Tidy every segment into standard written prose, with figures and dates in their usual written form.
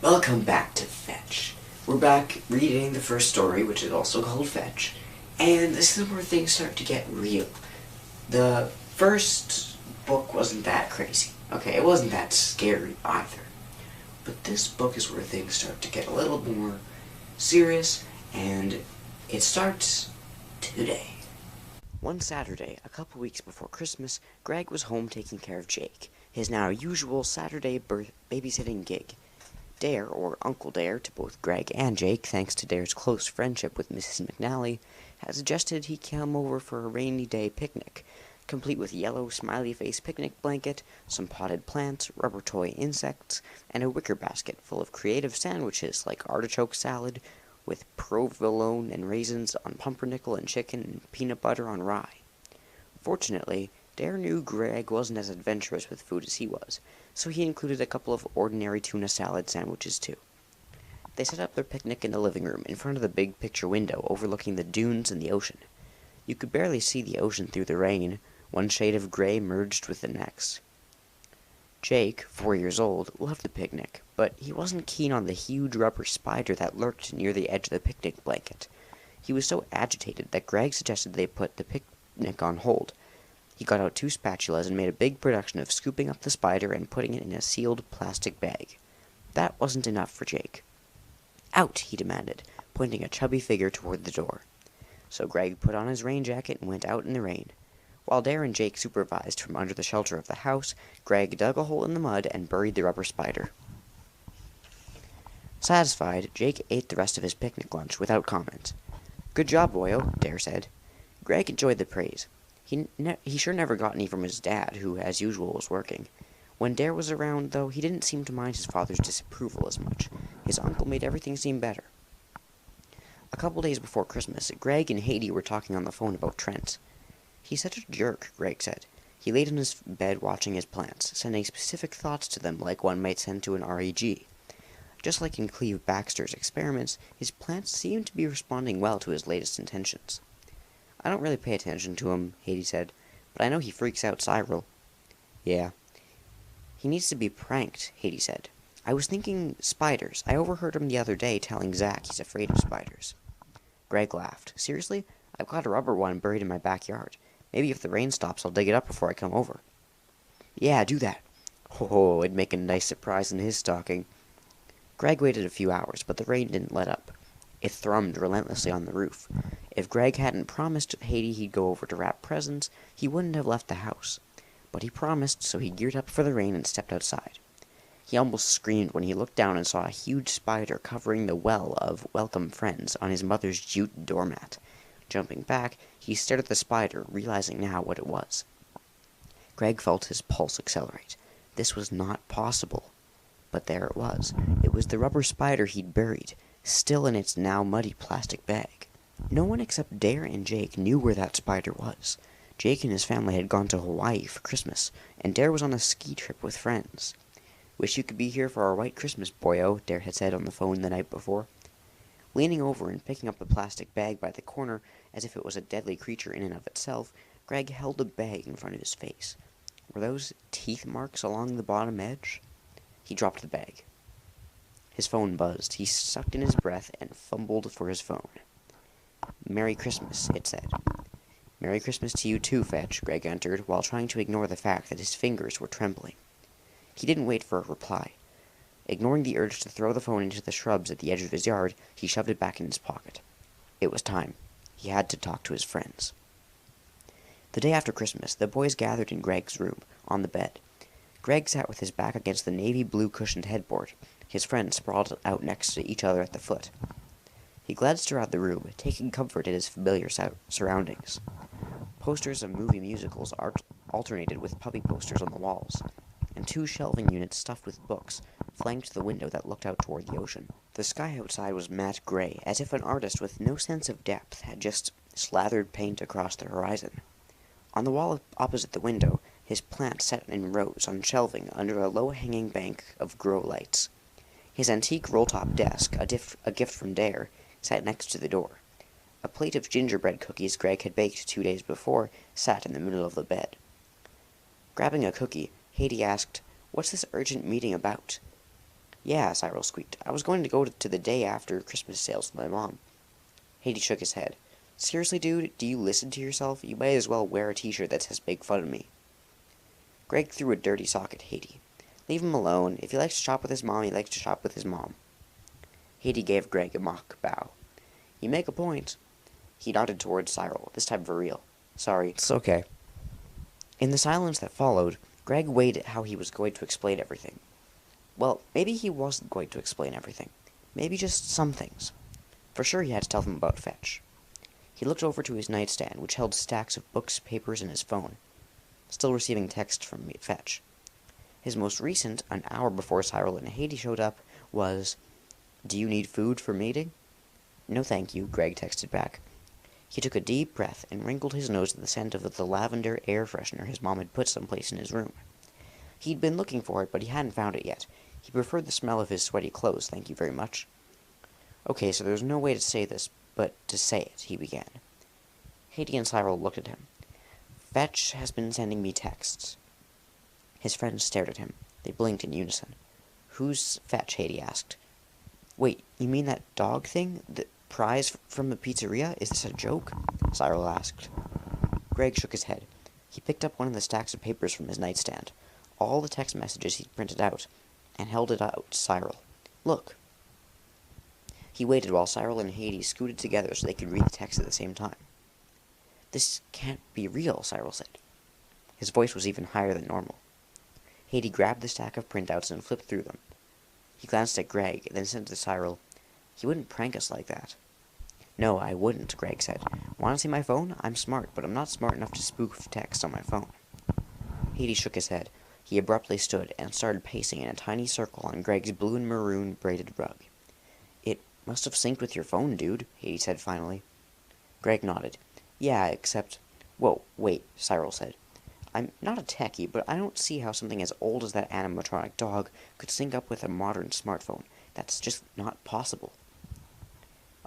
Welcome back to Fetch. We're back reading the first story, which is also called Fetch, and this is where things start to get real. The first book wasn't that crazy. Okay, it wasn't that scary either. But this book is where things start to get a little more serious, and it starts today. One Saturday, a couple weeks before Christmas, Greg was home taking care of Jake, his now usual Saturday babysitting gig. Dare, or Uncle Dare, to both Greg and Jake, thanks to Dare's close friendship with Mrs. McNally, had suggested he come over for a rainy day picnic, complete with yellow smiley-face picnic blanket, some potted plants, rubber toy insects, and a wicker basket full of creative sandwiches like artichoke salad with provolone and raisins on pumpernickel and chicken and peanut butter on rye. Fortunately, Dare knew Greg wasn't as adventurous with food as he was, so he included a couple of ordinary tuna salad sandwiches too. They set up their picnic in the living room, in front of the big picture window overlooking the dunes and the ocean. You could barely see the ocean through the rain, one shade of gray merged with the next. Jake, 4 years old, loved the picnic, but he wasn't keen on the huge rubber spider that lurked near the edge of the picnic blanket. He was so agitated that Greg suggested they put the picnic on hold. He got out 2 spatulas and made a big production of scooping up the spider and putting it in a sealed plastic bag. That wasn't enough for Jake. "Out!" he demanded, pointing a chubby figure toward the door. So Greg put on his rain jacket and went out in the rain. While Dare and Jake supervised from under the shelter of the house, Greg dug a hole in the mud and buried the rubber spider. Satisfied, Jake ate the rest of his picnic lunch without comment. "Good job, boyo," Dare said. Greg enjoyed the praise. He sure never got any from his dad, who, as usual, was working. When Dare was around, though, he didn't seem to mind his father's disapproval as much. His uncle made everything seem better. A couple days before Christmas, Greg and Haiti were talking on the phone about Trent. "He's such a jerk," Greg said. He laid on his bed watching his plants, sending specific thoughts to them like one might send to an REG. Just like in Cleve Baxter's experiments, his plants seemed to be responding well to his latest intentions. "I don't really pay attention to him," Haiti said, "but I know he freaks out Cyril." "Yeah. He needs to be pranked," Haiti said. "I was thinking spiders. I overheard him the other day telling Zach he's afraid of spiders." Greg laughed. "Seriously? I've got a rubber one buried in my backyard. Maybe if the rain stops, I'll dig it up before I come over." "Yeah, do that." "Oh, it'd make a nice surprise in his stocking." Greg waited a few hours, but the rain didn't let up. It thrummed relentlessly on the roof. If Greg hadn't promised Haiti he'd go over to wrap presents, he wouldn't have left the house. But he promised, so he geared up for the rain and stepped outside. He almost screamed when he looked down and saw a huge spider covering the well of welcome friends on his mother's jute doormat. Jumping back, he stared at the spider, realizing now what it was. Greg felt his pulse accelerate. This was not possible. But there it was. It was the rubber spider he'd buried, still in its now muddy plastic bag. No one except Dare and Jake knew where that spider was. Jake and his family had gone to Hawaii for Christmas, and Dare was on a ski trip with friends. "Wish you could be here for our white Christmas, boyo," Dare had said on the phone the night before. Leaning over and picking up the plastic bag by the corner, as if it was a deadly creature in and of itself, Greg held the bag in front of his face. Were those teeth marks along the bottom edge? He dropped the bag. His phone buzzed. He sucked in his breath and fumbled for his phone. "Merry Christmas," it said. "Merry Christmas to you too, Fetch," Greg answered, while trying to ignore the fact that his fingers were trembling. He didn't wait for a reply. Ignoring the urge to throw the phone into the shrubs at the edge of his yard, he shoved it back in his pocket. It was time. He had to talk to his friends. The day after Christmas, the boys gathered in Greg's room, on the bed. Greg sat with his back against the navy blue cushioned headboard. His friends sprawled out next to each other at the foot. He glanced around the room, taking comfort in his familiar surroundings. Posters of movie musicals alternated with puppy posters on the walls, and 2 shelving units stuffed with books flanked the window that looked out toward the ocean. The sky outside was matte gray, as if an artist with no sense of depth had just slathered paint across the horizon. On the wall opposite the window, his plants sat in rows on shelving under a low-hanging bank of grow lights. His antique roll-top desk, a gift from Dare, sat next to the door. A plate of gingerbread cookies Greg had baked 2 days before sat in the middle of the bed. Grabbing a cookie, Haiti asked, "What's this urgent meeting about?" Yeah, Cyril squeaked. I was going to go to the day after Christmas sales with my mom. Haiti shook his head. Seriously, dude, do you listen to yourself? You might as well wear a t-shirt that says "Make fun of me." Greg threw a dirty sock at Haiti. Leave him alone. If he likes to shop with his mom, he likes to shop with his mom. Haiti gave Greg a mock bow. You make a point. He nodded towards Cyril, this time for real. Sorry, it's okay. In the silence that followed, Greg weighed how he was going to explain everything. Well, maybe he wasn't going to explain everything. Maybe just some things. For sure he had to tell them about Fetch. He looked over to his nightstand, which held stacks of books, papers, and his phone. Still receiving texts from Fetch. His most recent, an hour before Cyril and Haiti showed up, was, "Do you need food for meeting?" "No thank you," Greg texted back. He took a deep breath and wrinkled his nose at the scent of the lavender air freshener his mom had put someplace in his room. He'd been looking for it, but he hadn't found it yet. He preferred the smell of his sweaty clothes, thank you very much. "Okay, so there's no way to say this, but to say it," he began. Haiti and Cyril looked at him. "Fetch has been sending me texts." His friends stared at him. They blinked in unison. "Who's Fetch?" Haiti asked. "Wait, you mean that dog thing? The prize from the pizzeria? Is this a joke?" Cyril asked. Greg shook his head. He picked up one of the stacks of papers from his nightstand, all the text messages he'd printed out, and held it out to Cyril. "Look." He waited while Cyril and Haiti scooted together so they could read the text at the same time. "This can't be real," Cyril said. His voice was even higher than normal. Haiti grabbed the stack of printouts and flipped through them. He glanced at Greg, then said to Cyril, "He wouldn't prank us like that." "No, I wouldn't," Greg said. "Want to see my phone? I'm smart, but I'm not smart enough to spoof text on my phone." Haiti shook his head. He abruptly stood and started pacing in a tiny circle on Greg's blue and maroon braided rug. "It must have synced with your phone, dude," Haiti said finally. Greg nodded. "Yeah, except—" "Whoa, wait," Cyril said. "I'm not a techie, but I don't see how something as old as that animatronic dog could sync up with a modern smartphone. That's just not possible."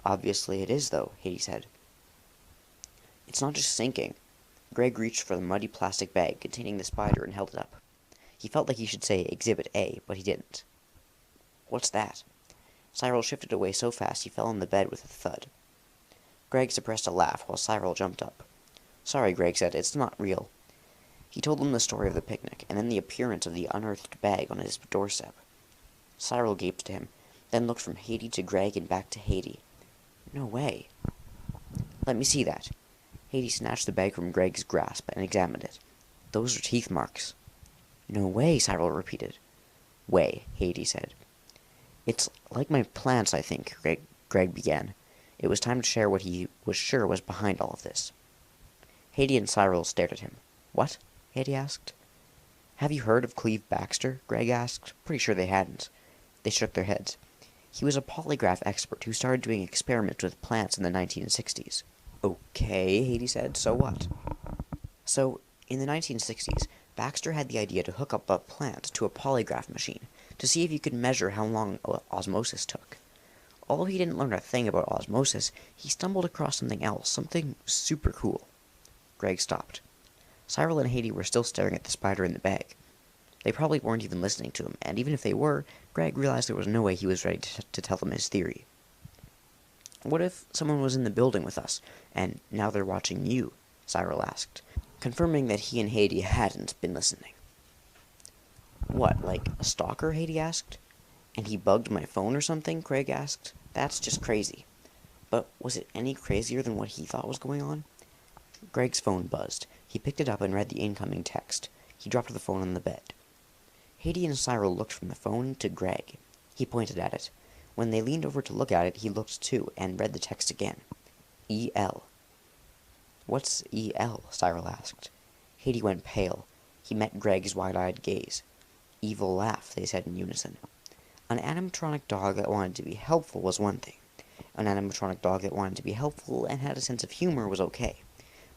"Obviously it is, though," Haiti said. "It's not just syncing." Greg reached for the muddy plastic bag containing the spider and held it up. He felt like he should say Exhibit A, but he didn't. "What's that?" Cyril shifted away so fast he fell on the bed with a thud. Greg suppressed a laugh while Cyril jumped up. "Sorry," Greg said, "it's not real." He told them the story of the picnic, and then the appearance of the unearthed bag on his doorstep. Cyril gaped to him, then looked from Haiti to Greg and back to Haiti. "No way." "Let me see that." Haiti snatched the bag from Greg's grasp and examined it. "Those are teeth marks." "No way," Cyril repeated. "Way," Haiti said. "It's like my plants, I think," Greg began. It was time to share what he was sure was behind all of this. Haiti and Cyril stared at him. "What?" Haiti asked. "Have you heard of Cleve Baxter?" Greg asked. Pretty sure they hadn't. They shook their heads. He was a polygraph expert who started doing experiments with plants in the 1960s. "Okay," Haiti said. "So what?" "So, in the 1960s, Baxter had the idea to hook up a plant to a polygraph machine to see if he could measure how long osmosis took. Although he didn't learn a thing about osmosis, he stumbled across something else, something super cool." Greg stopped. Cyril and Haiti were still staring at the spider in the bag. They probably weren't even listening to him, and even if they were, Greg realized there was no way he was ready to tell them his theory. "What if someone was in the building with us, and now they're watching you?" Cyril asked, confirming that he and Haiti hadn't been listening. "What, like a stalker?" Haiti asked. "And he bugged my phone or something?" Greg asked. "That's just crazy." But was it any crazier than what he thought was going on? Greg's phone buzzed. He picked it up and read the incoming text. He dropped the phone on the bed. Haiti and Cyril looked from the phone to Greg. He pointed at it. When they leaned over to look at it, he looked too, and read the text again. E.L. "What's E.L.?" Cyril asked. Haiti went pale. He met Greg's wide-eyed gaze. "Evil laugh," they said in unison. An animatronic dog that wanted to be helpful was one thing. An animatronic dog that wanted to be helpful and had a sense of humor was okay.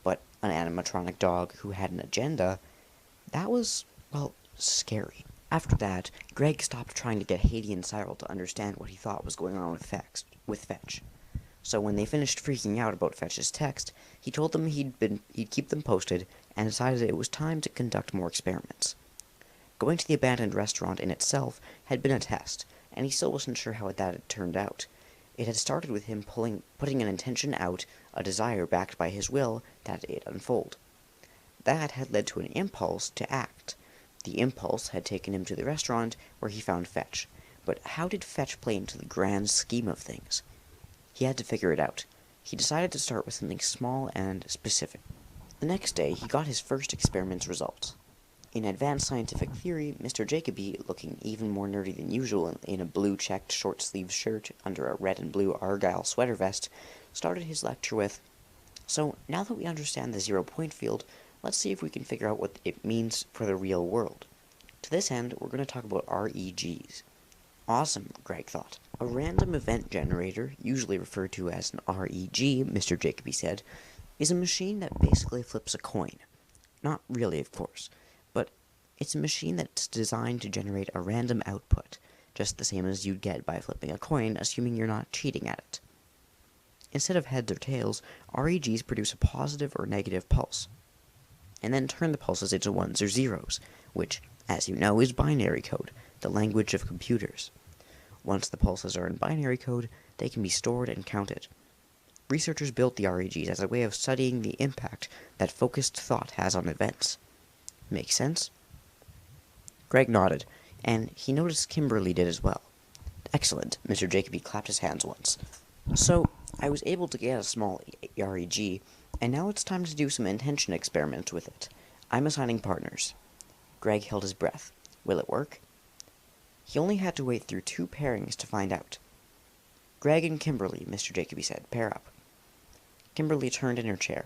But an animatronic dog who had an agenda, that was, well, scary. After that, Greg stopped trying to get Haiti and Cyril to understand what he thought was going on with Fetch. So when they finished freaking out about Fetch's text, he told them he'd keep them posted and decided it was time to conduct more experiments. Going to the abandoned restaurant in itself had been a test, and he still wasn't sure how that had turned out. It had started with him putting an intention out, a desire backed by his will, that it unfold. That had led to an impulse to act. The impulse had taken him to the restaurant where he found Fetch. But how did Fetch play into the grand scheme of things? He had to figure it out. He decided to start with something small and specific. The next day, he got his first experiment's results. In advanced scientific theory, Mr. Jacoby, looking even more nerdy than usual in a blue-checked short-sleeved shirt under a red and blue argyle sweater vest, started his lecture with, "So, now that we understand the zero-point field, let's see if we can figure out what it means for the real world. To this end, we're going to talk about REGs. Awesome, Greg thought. A random event generator, usually referred to as an REG, Mr. Jacoby said, is a machine that basically flips a coin. Not really, of course, but it's a machine that's designed to generate a random output, just the same as you'd get by flipping a coin, assuming you're not cheating at it. Instead of heads or tails, REGs produce a positive or negative pulse, and then turn the pulses into ones or zeros, which, as you know, is binary code, the language of computers. Once the pulses are in binary code, they can be stored and counted. Researchers built the REGs as a way of studying the impact that focused thought has on events. Make sense? Greg nodded, and he noticed Kimberly did as well. Excellent, Mr. Jacoby clapped his hands once. So, I was able to get a small REG, and now it's time to do some intention experiments with it. I'm assigning partners. Greg held his breath. Will it work? He only had to wait through 2 pairings to find out. Greg and Kimberly, Mr. Jacoby said. Pair up. Kimberly turned in her chair.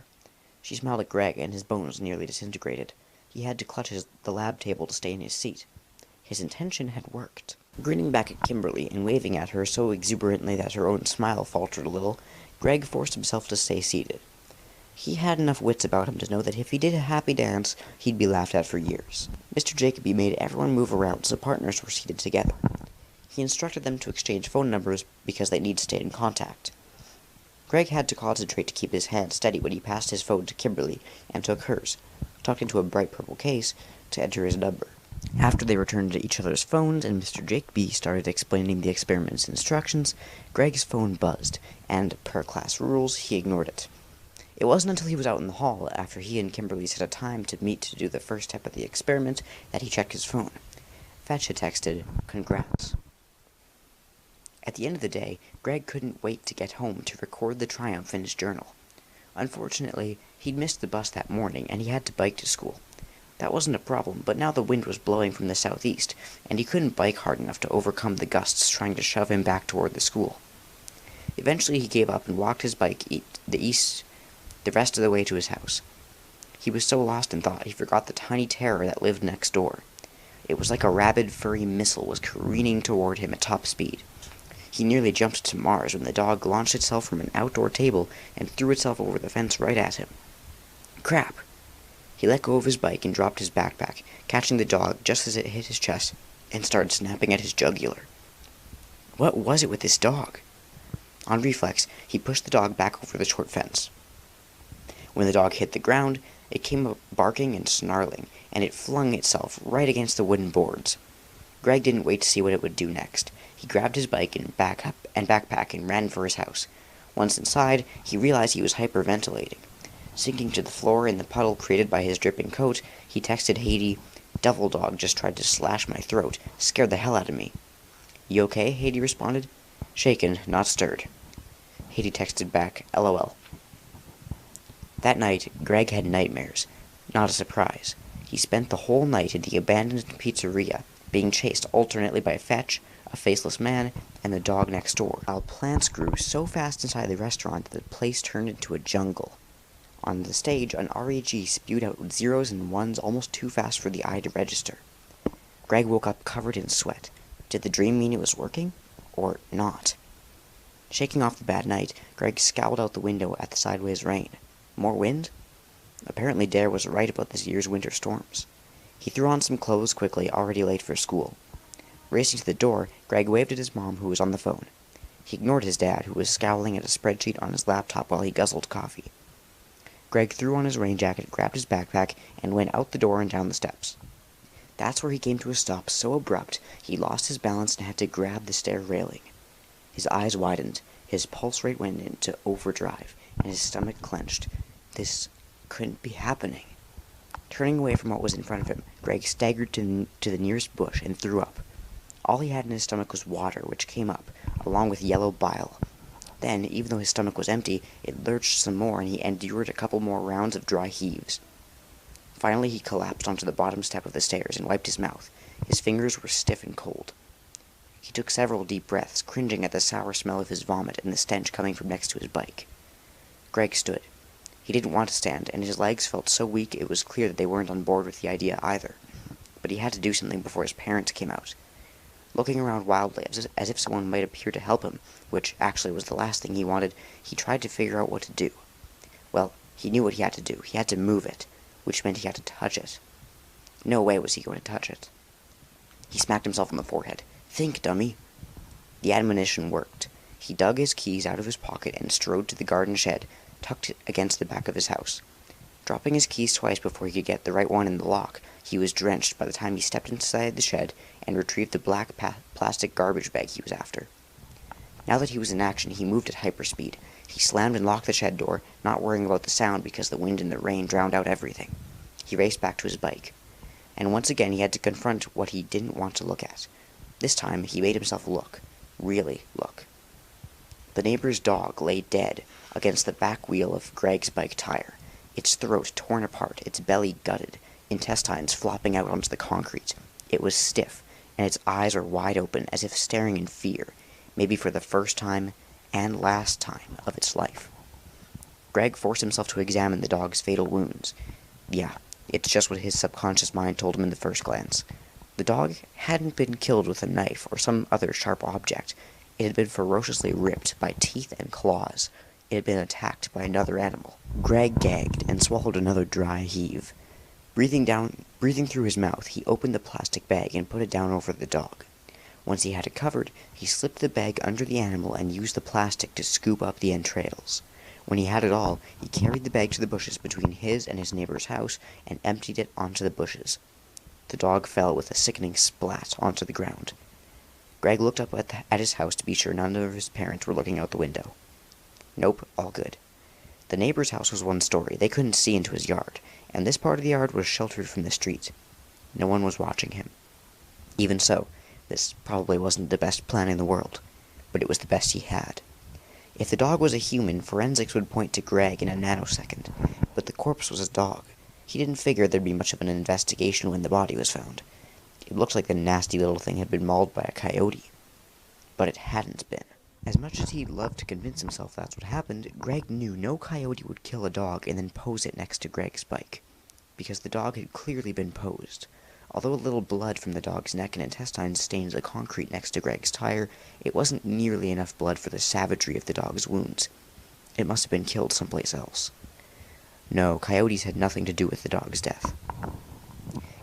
She smiled at Greg, and his bones nearly disintegrated. He had to clutch the lab table to stay in his seat. His intention had worked. Grinning back at Kimberly and waving at her so exuberantly that her own smile faltered a little, Greg forced himself to stay seated. He had enough wits about him to know that if he did a happy dance, he'd be laughed at for years. Mr. Jacoby made everyone move around so partners were seated together. He instructed them to exchange phone numbers because they need to stay in contact. Greg had to concentrate to keep his hand steady when he passed his phone to Kimberly and took hers, tucked into a bright purple case, to enter his number. After they returned to each other's phones and Mr. Jacoby started explaining the experiment's instructions, Greg's phone buzzed, and, per class rules, he ignored it. It wasn't until he was out in the hall, after he and Kimberly set a time to meet to do the first step of the experiment, that he checked his phone. Fetch had texted, "Congrats." At the end of the day, Greg couldn't wait to get home to record the triumph in his journal. Unfortunately, he'd missed the bus that morning, and he had to bike to school. That wasn't a problem, but now the wind was blowing from the southeast, and he couldn't bike hard enough to overcome the gusts trying to shove him back toward the school. Eventually he gave up and walked his bike the rest of the way to his house. He was so lost in thought he forgot the tiny terror that lived next door. It was like a rabid, furry missile was careening toward him at top speed. He nearly jumped to Mars when the dog launched itself from an outdoor table and threw itself over the fence right at him. Crap! He let go of his bike and dropped his backpack, catching the dog just as it hit his chest, and started snapping at his jugular. What was it with this dog? On reflex, he pushed the dog back over the short fence. When the dog hit the ground, it came up barking and snarling, and it flung itself right against the wooden boards. Greg didn't wait to see what it would do next. He grabbed his bike and backpack and ran for his house. Once inside, he realized he was hyperventilating. Sinking to the floor in the puddle created by his dripping coat, he texted Haiti, "Devil dog just tried to slash my throat. Scared the hell out of me." "You okay?" Haiti responded. "Shaken, not stirred." Haiti texted back, "LOL." That night, Greg had nightmares. Not a surprise. He spent the whole night in the abandoned pizzeria, being chased alternately by Fetch, a faceless man, and the dog next door, while plants grew so fast inside the restaurant that the place turned into a jungle. On the stage, an REG spewed out zeros and ones almost too fast for the eye to register. Greg woke up covered in sweat. Did the dream mean it was working? Or not? Shaking off the bad night, Greg scowled out the window at the sideways rain. More wind? Apparently Dare was right about this year's winter storms. He threw on some clothes quickly, already late for school. Racing to the door, Greg waved at his mom, who was on the phone. He ignored his dad, who was scowling at a spreadsheet on his laptop while he guzzled coffee. Greg threw on his rain jacket, grabbed his backpack, and went out the door and down the steps. That's where he came to a stop so abrupt he lost his balance and had to grab the stair railing. His eyes widened, his pulse rate went into overdrive, and his stomach clenched. This couldn't be happening. Turning away from what was in front of him, Greg staggered to the nearest bush and threw up. All he had in his stomach was water, which came up, along with yellow bile. Then, even though his stomach was empty, it lurched some more, and he endured a couple more rounds of dry heaves. Finally, he collapsed onto the bottom step of the stairs and wiped his mouth. His fingers were stiff and cold. He took several deep breaths, cringing at the sour smell of his vomit and the stench coming from next to his bike. Greg stood. He didn't want to stand, and his legs felt so weak it was clear that they weren't on board with the idea either. But he had to do something before his parents came out. Looking around wildly, as if someone might appear to help him, which actually was the last thing he wanted, he tried to figure out what to do. Well, he knew what he had to do. He had to move it, which meant he had to touch it. No way was he going to touch it. He smacked himself on the forehead. Think, dummy. The admonition worked. He dug his keys out of his pocket and strode to the garden shed, tucked against the back of his house. Dropping his keys twice before he could get the right one in the lock, he was drenched by the time he stepped inside the shed and retrieved the black plastic garbage bag he was after. Now that he was in action, he moved at hyperspeed. He slammed and locked the shed door, not worrying about the sound because the wind and the rain drowned out everything. He raced back to his bike. And once again he had to confront what he didn't want to look at. This time he made himself look. Really look. The neighbor's dog lay dead against the back wheel of Greg's bike tire, its throat torn apart, its belly gutted, intestines flopping out onto the concrete. It was stiff, and its eyes were wide open as if staring in fear, maybe for the first time and last time of its life. Greg forced himself to examine the dog's fatal wounds. Yeah, it's just what his subconscious mind told him in the first glance. The dog hadn't been killed with a knife or some other sharp object. It had been ferociously ripped by teeth and claws. It had been attacked by another animal. Greg gagged and swallowed another dry heave. Breathing through his mouth, he opened the plastic bag and put it down over the dog. Once he had it covered, he slipped the bag under the animal and used the plastic to scoop up the entrails. When he had it all, he carried the bag to the bushes between his and his neighbor's house and emptied it onto the bushes. The dog fell with a sickening splat onto the ground. Greg looked up at his house to be sure none of his parents were looking out the window. Nope, all good. The neighbor's house was one story. They couldn't see into his yard, and this part of the yard was sheltered from the street. No one was watching him. Even so, this probably wasn't the best plan in the world, but it was the best he had. If the dog was a human, forensics would point to Greg in a nanosecond, but the corpse was a dog. He didn't figure there'd be much of an investigation when the body was found. It looked like the nasty little thing had been mauled by a coyote. But it hadn't been. As much as he'd love to convince himself that's what happened, Greg knew no coyote would kill a dog and then pose it next to Greg's bike, because the dog had clearly been posed. Although a little blood from the dog's neck and intestines stained the concrete next to Greg's tire, it wasn't nearly enough blood for the savagery of the dog's wounds. It must have been killed someplace else. No, coyotes had nothing to do with the dog's death.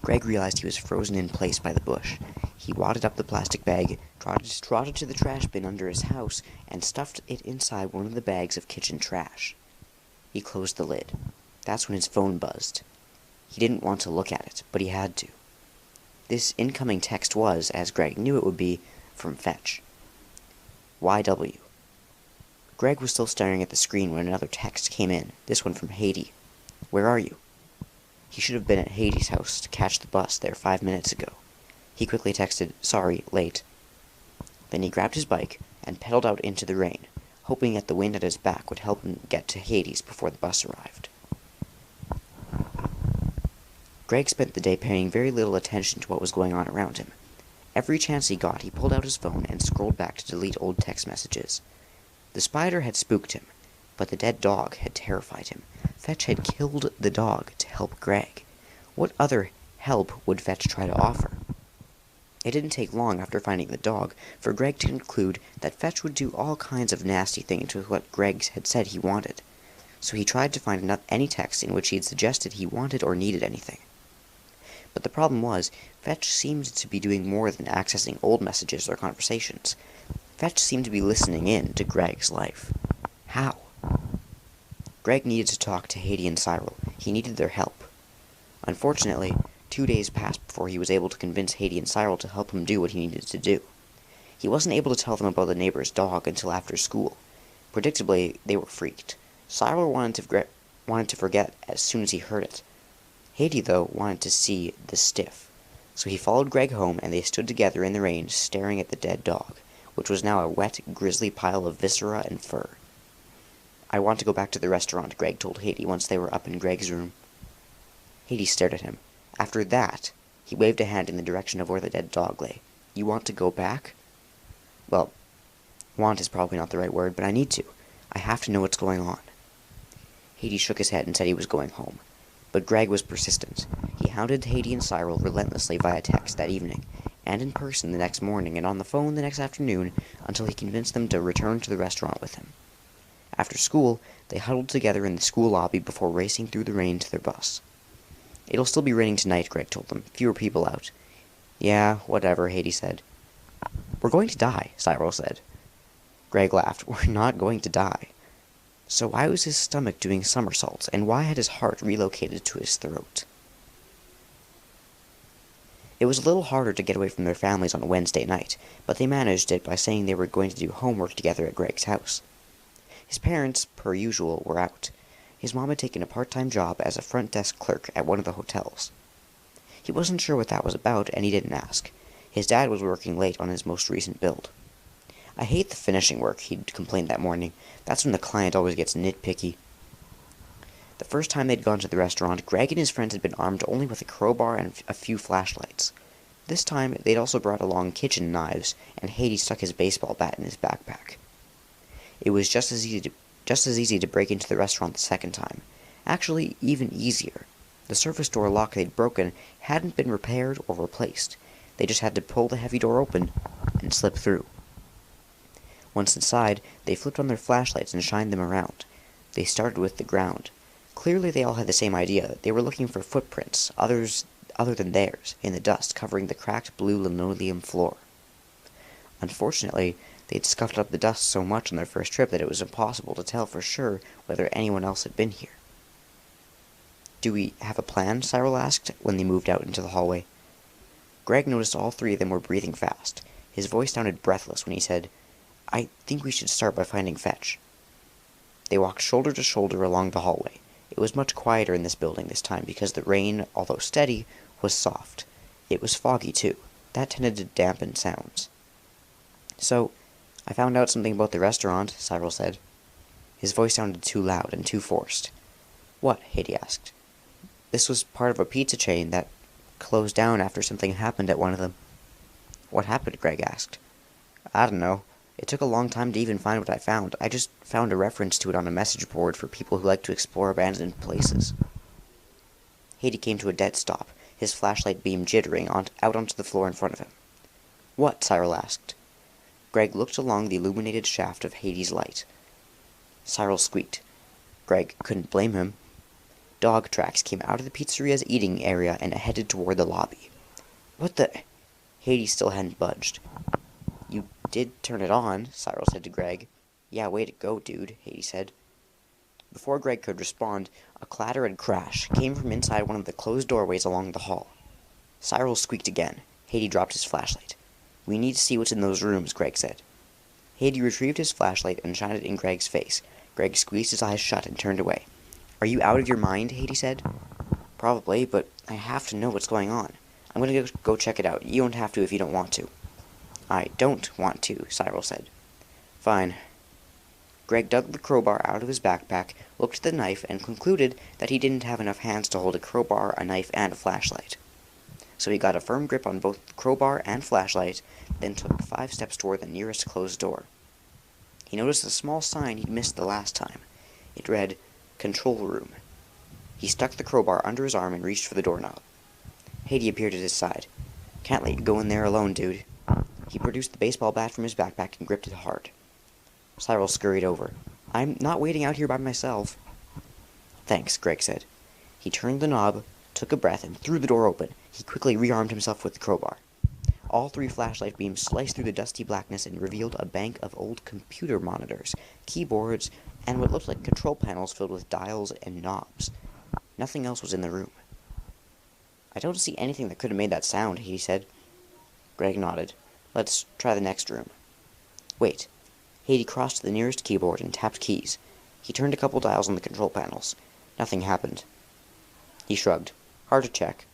Greg realized he was frozen in place by the bush. He wadded up the plastic bag, trotted to the trash bin under his house, and stuffed it inside one of the bags of kitchen trash. He closed the lid. That's when his phone buzzed. He didn't want to look at it, but he had to. This incoming text was, as Greg knew it would be, from Fetch. YW. Greg was still staring at the screen when another text came in, this one from Haiti. Where are you? He should have been at Haiti's house to catch the bus there 5 minutes ago. He quickly texted, sorry, late. Then he grabbed his bike and pedaled out into the rain, hoping that the wind at his back would help him get to Hades before the bus arrived. Greg spent the day paying very little attention to what was going on around him. Every chance he got, he pulled out his phone and scrolled back to delete old text messages. The spider had spooked him, but the dead dog had terrified him. Fetch had killed the dog to help Greg. What other help would Fetch try to offer? It didn't take long after finding the dog for Greg to conclude that Fetch would do all kinds of nasty things with what Greg had said he wanted. So he tried to find any text in which he had suggested he wanted or needed anything. But the problem was, Fetch seemed to be doing more than accessing old messages or conversations. Fetch seemed to be listening in to Greg's life. How? Greg needed to talk to Haiti and Cyril. He needed their help. Unfortunately, 2 days passed before he was able to convince Haiti and Cyril to help him do what he needed to do. He wasn't able to tell them about the neighbor's dog until after school. Predictably, they were freaked. Cyril wanted to forget as soon as he heard it. Haiti, though, wanted to see the stiff. So he followed Greg home, and they stood together in the rain, staring at the dead dog, which was now a wet, grisly pile of viscera and fur. "I want to go back to the restaurant," Greg told Haiti once they were up in Greg's room. Haiti stared at him. After that, he waved a hand in the direction of where the dead dog lay. "You want to go back?" "Well, want is probably not the right word, but I need to. I have to know what's going on." Haiti shook his head and said he was going home. But Greg was persistent. He hounded Haiti and Cyril relentlessly via text that evening, and in person the next morning, and on the phone the next afternoon, until he convinced them to return to the restaurant with him. After school, they huddled together in the school lobby before racing through the rain to their bus. "It'll still be raining tonight," Greg told them. "Fewer people out." "Yeah, whatever," Haiti said. "We're going to die," Cyril said. Greg laughed. "We're not going to die." So why was his stomach doing somersaults, and why had his heart relocated to his throat? It was a little harder to get away from their families on a Wednesday night, but they managed it by saying they were going to do homework together at Greg's house. His parents, per usual, were out. His mom had taken a part-time job as a front desk clerk at one of the hotels. He wasn't sure what that was about, and he didn't ask. His dad was working late on his most recent build. "I hate the finishing work," he'd complained that morning. "That's when the client always gets nitpicky." The first time they'd gone to the restaurant, Greg and his friends had been armed only with a crowbar and a few flashlights. This time, they'd also brought along kitchen knives, and Haiti stuck his baseball bat in his backpack. It was just as easy to break into the restaurant the second time. Actually, even easier. The surface door lock they'd broken hadn't been repaired or replaced. They just had to pull the heavy door open and slip through. Once inside, they flipped on their flashlights and shined them around. They started with the ground. Clearly they all had the same idea. They were looking for footprints, other than theirs, in the dust covering the cracked blue linoleum floor. Unfortunately, they'd scuffed up the dust so much on their first trip that it was impossible to tell for sure whether anyone else had been here. "Do we have a plan?" Cyril asked when they moved out into the hallway. Greg noticed all three of them were breathing fast. His voice sounded breathless when he said, "I think we should start by finding Fetch." They walked shoulder to shoulder along the hallway. It was much quieter in this building this time because the rain, although steady, was soft. It was foggy, too. That tended to dampen sounds. "So, I found out something about the restaurant," Cyril said. His voice sounded too loud and too forced. "What?" Haiti asked. "This was part of a pizza chain that closed down after something happened at one of them." "What happened?" Greg asked. "I don't know. It took a long time to even find what I found. I just found a reference to it on a message board for people who like to explore abandoned places." Haiti came to a dead stop, his flashlight beam jittering out onto the floor in front of him. "What?" Cyril asked. Greg looked along the illuminated shaft of Haiti's light. Cyril squeaked. Greg couldn't blame him. Dog tracks came out of the pizzeria's eating area and headed toward the lobby. "What the—" Haiti still hadn't budged. "You did turn it on," Cyril said to Greg. "Yeah, way to go, dude," Haiti said. Before Greg could respond, a clatter and crash came from inside one of the closed doorways along the hall. Cyril squeaked again. Haiti dropped his flashlight. "We need to see what's in those rooms," Greg said. Haiti retrieved his flashlight and shined it in Greg's face. Greg squeezed his eyes shut and turned away. "Are you out of your mind?" Haiti said. "Probably, but I have to know what's going on. I'm going to go check it out. You don't have to if you don't want to." "I don't want to," Cyril said. "Fine." Greg dug the crowbar out of his backpack, looked at the knife, and concluded that he didn't have enough hands to hold a crowbar, a knife, and a flashlight. So he got a firm grip on both the crowbar and flashlight, then took 5 steps toward the nearest closed door. He noticed a small sign he'd missed the last time. It read, "Control Room." He stuck the crowbar under his arm and reached for the doorknob. Haiti appeared at his side. "Can't let you go in there alone, dude." He produced the baseball bat from his backpack and gripped it hard. Cyril scurried over. "I'm not waiting out here by myself." "Thanks," Greg said. He turned the knob, took a breath, and threw the door open. He quickly rearmed himself with the crowbar. All 3 flashlight beams sliced through the dusty blackness and revealed a bank of old computer monitors, keyboards, and what looked like control panels filled with dials and knobs. Nothing else was in the room. I don't see anything that could have made that sound, he said. Greg nodded. Let's try the next room. Wait. Haiti crossed to the nearest keyboard and tapped keys. He turned a couple dials on the control panels. Nothing happened. He shrugged. Hard to check.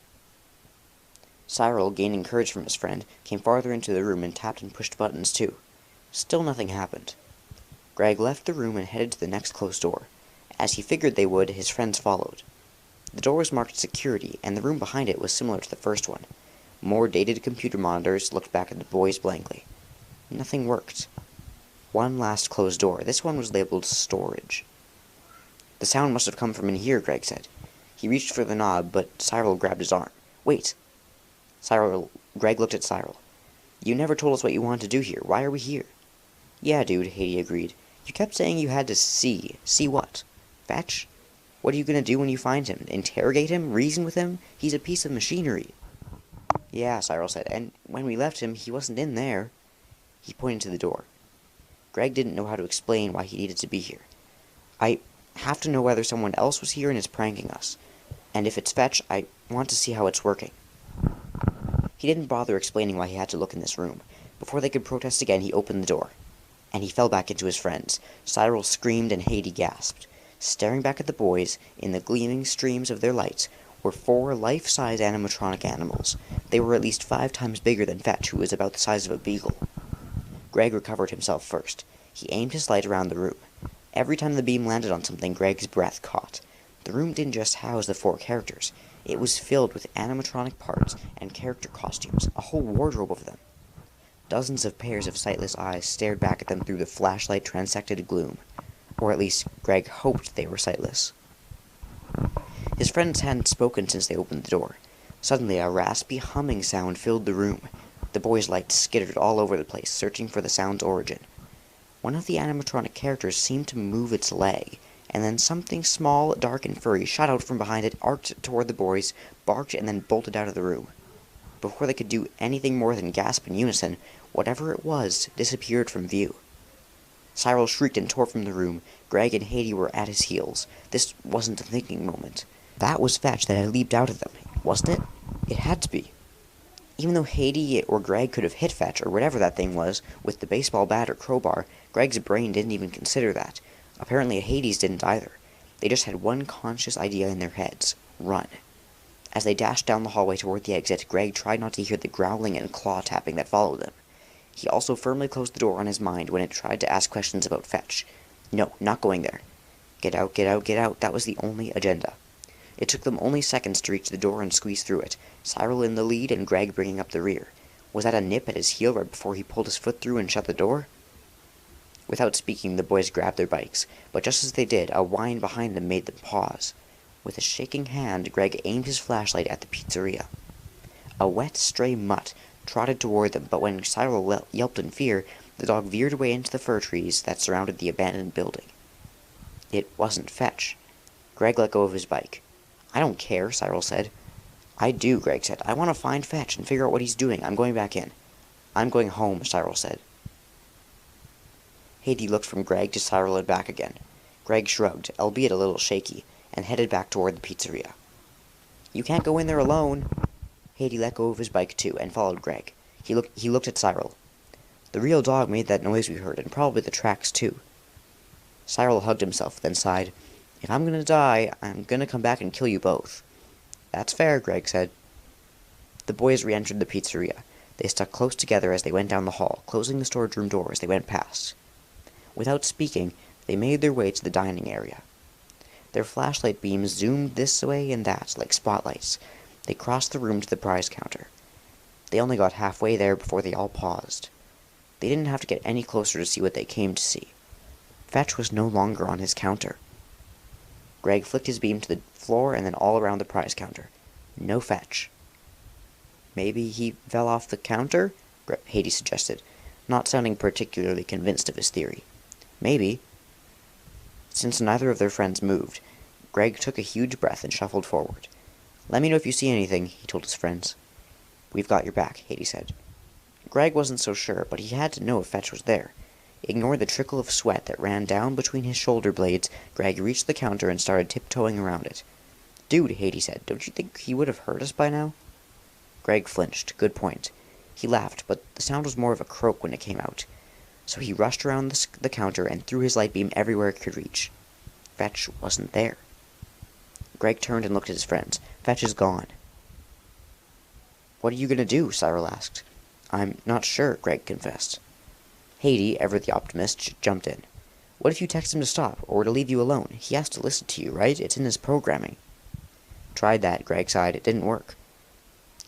Cyril, gaining courage from his friend, came farther into the room and tapped and pushed buttons too. Still nothing happened. Greg left the room and headed to the next closed door. As he figured they would, his friends followed. The door was marked security, and the room behind it was similar to the first one. More dated computer monitors looked back at the boys blankly. Nothing worked. One last closed door. This one was labeled storage. The sound must have come from in here, Greg said. He reached for the knob, but Cyril grabbed his arm. Wait. Greg looked at Cyril. You never told us what you wanted to do here. Why are we here? Yeah, dude, Haiti agreed. You kept saying you had to see. See what? Fetch? What are you gonna do when you find him? Interrogate him? Reason with him? He's a piece of machinery. Yeah, Cyril said, and when we left him, he wasn't in there. He pointed to the door. Greg didn't know how to explain why he needed to be here. I have to know whether someone else was here and is pranking us. And if it's Fetch, I want to see how it's working. He didn't bother explaining why he had to look in this room. Before they could protest again, he opened the door. And he fell back into his friends. Cyril screamed and Haiti gasped. Staring back at the boys, in the gleaming streams of their lights, were 4 life-size animatronic animals. They were at least 5 times bigger than Fetch, who was about the size of a beagle. Greg recovered himself first. He aimed his light around the room. Every time the beam landed on something, Greg's breath caught. The room didn't just house the 4 characters. It was filled with animatronic parts and character costumes, a whole wardrobe of them. Dozens of pairs of sightless eyes stared back at them through the flashlight transected gloom. Or at least, Greg hoped they were sightless. His friends hadn't spoken since they opened the door. Suddenly, a raspy humming sound filled the room. The boys' lights skittered all over the place, searching for the sound's origin. One of the animatronic characters seemed to move its leg, and then something small, dark, and furry shot out from behind it, arced toward the boys, barked, and then bolted out of the room. Before they could do anything more than gasp in unison, whatever it was disappeared from view. Cyril shrieked and tore from the room. Greg and Haiti were at his heels. This wasn't a thinking moment. That was Fetch that had leaped out of them, wasn't it? It had to be. Even though Haiti or Greg could have hit Fetch, or whatever that thing was, with the baseball bat or crowbar, Greg's brain didn't even consider that. Apparently Hades didn't either. They just had one conscious idea in their heads. Run. As they dashed down the hallway toward the exit, Greg tried not to hear the growling and claw tapping that followed them. He also firmly closed the door on his mind when it tried to ask questions about Fetch. No, not going there. Get out, get out, get out. That was the only agenda. It took them only seconds to reach the door and squeeze through it, Cyril in the lead and Greg bringing up the rear. Was that a nip at his heel right before he pulled his foot through and shut the door? Without speaking, the boys grabbed their bikes, but just as they did, a whine behind them made them pause. With a shaking hand, Greg aimed his flashlight at the pizzeria. A wet, stray mutt trotted toward them, but when Cyril yelped in fear, the dog veered away into the fir trees that surrounded the abandoned building. It wasn't Fetch. Greg let go of his bike. I don't care, Cyril said. I do, Greg said. I want to find Fetch and figure out what he's doing. I'm going back in. I'm going home, Cyril said. Haiti looked from Greg to Cyril and back again. Greg shrugged, albeit a little shaky, and headed back toward the pizzeria. You can't go in there alone. Haiti let go of his bike too, and followed Greg. He looked at Cyril. The real dog made that noise we heard, and probably the tracks too. Cyril hugged himself, then sighed. If I'm gonna die, I'm gonna come back and kill you both. That's fair, Greg said. The boys re-entered the pizzeria. They stuck close together as they went down the hall, closing the storage room door as they went past. Without speaking, they made their way to the dining area. Their flashlight beams zoomed this way and that, like spotlights. They crossed the room to the prize counter. They only got halfway there before they all paused. They didn't have to get any closer to see what they came to see. Fetch was no longer on his counter. Greg flicked his beam to the floor and then all around the prize counter. No Fetch. Maybe he fell off the counter? Haiti suggested, not sounding particularly convinced of his theory. Maybe. Since neither of their friends moved, Greg took a huge breath and shuffled forward. Let me know if you see anything, he told his friends. We've got your back, Haiti said. Greg wasn't so sure, but he had to know if Fetch was there. Ignoring the trickle of sweat that ran down between his shoulder blades, Greg reached the counter and started tiptoeing around it. Dude, Haiti said, don't you think he would have heard us by now? Greg flinched. Good point. He laughed, but the sound was more of a croak when it came out. So he rushed around the counter and threw his light beam everywhere it could reach. Fetch wasn't there. Greg turned and looked at his friends. Fetch is gone. What are you going to do? Cyril asked. I'm not sure, Greg confessed. Haiti, ever the optimist, jumped in. What if you text him to stop, or to leave you alone? He has to listen to you, right? It's in his programming. Tried that, Greg sighed. It didn't work.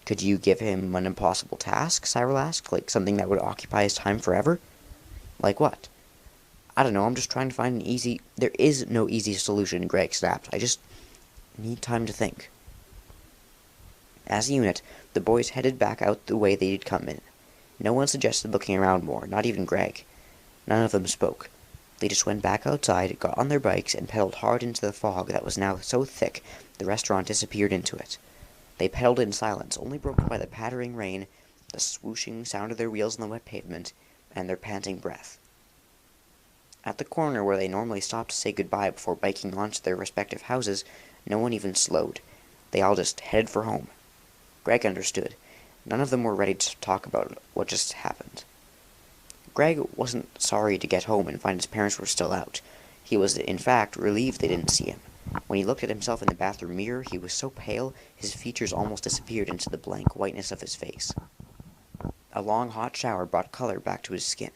Could you give him an impossible task? Cyril asked, like something that would occupy his time forever? Like what? I don't know, I'm just trying to find an easy... There is no easy solution, Greg snapped. I just need time to think. As a unit, the boys headed back out the way they'd come in. No one suggested looking around more, not even Greg. None of them spoke. They just went back outside, got on their bikes, and pedaled hard into the fog that was now so thick the restaurant disappeared into it. They pedaled in silence, only broken by the pattering rain, the swooshing sound of their wheels on the wet pavement, and their panting breath. At the corner where they normally stopped to say goodbye before biking on to their respective houses, no one even slowed. They all just headed for home. Greg understood. None of them were ready to talk about what just happened. Greg wasn't sorry to get home and find his parents were still out. He was, in fact, relieved they didn't see him. When he looked at himself in the bathroom mirror, he was so pale, his features almost disappeared into the blank whiteness of his face. A long hot shower brought color back to his skin,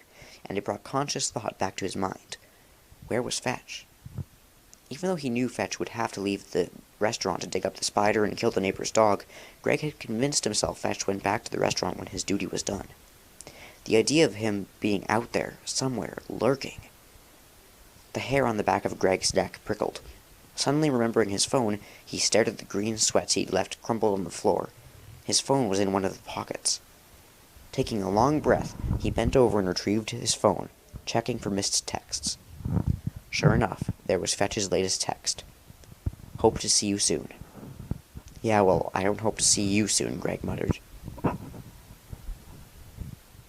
and it brought conscious thought back to his mind. Where was Fetch? Even though he knew Fetch would have to leave the restaurant to dig up the spider and kill the neighbor's dog, Greg had convinced himself Fetch went back to the restaurant when his duty was done. The idea of him being out there, somewhere, lurking. The hair on the back of Greg's neck prickled. Suddenly remembering his phone, he stared at the green sweats he'd left crumpled on the floor. His phone was in one of the pockets. Taking a long breath, he bent over and retrieved his phone, checking for missed texts. Sure enough, there was Fetch's latest text. Hope to see you soon. Yeah, well, I don't hope to see you soon, Greg muttered.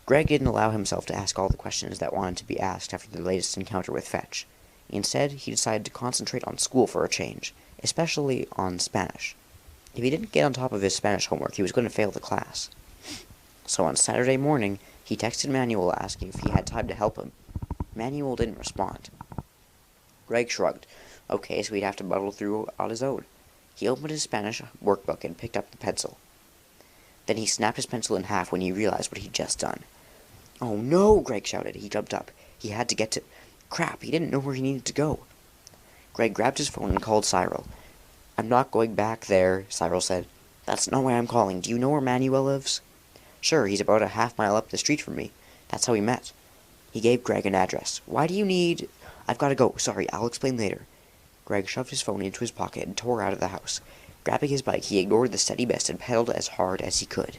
Greg didn't allow himself to ask all the questions that wanted to be asked after the latest encounter with Fetch. Instead, he decided to concentrate on school for a change, especially on Spanish. If he didn't get on top of his Spanish homework, he was going to fail the class. So on Saturday morning, he texted Manuel asking if he had time to help him. Manuel didn't respond. Greg shrugged. Okay, so he'd have to muddle through on his own. He opened his Spanish workbook and picked up the pencil. Then he snapped his pencil in half when he realized what he'd just done. Oh no, Greg shouted. He jumped up. He had to get to... Crap, he didn't know where he needed to go. Greg grabbed his phone and called Cyril. I'm not going back there, Cyril said. That's not why I'm calling. Do you know where Manuel lives? Sure, he's about a half-mile up the street from me. That's how we met. He gave Greg an address. Why do you need... I've got to go. Sorry, I'll explain later. Greg shoved his phone into his pocket and tore out of the house. Grabbing his bike, he ignored the steady mist and pedaled as hard as he could.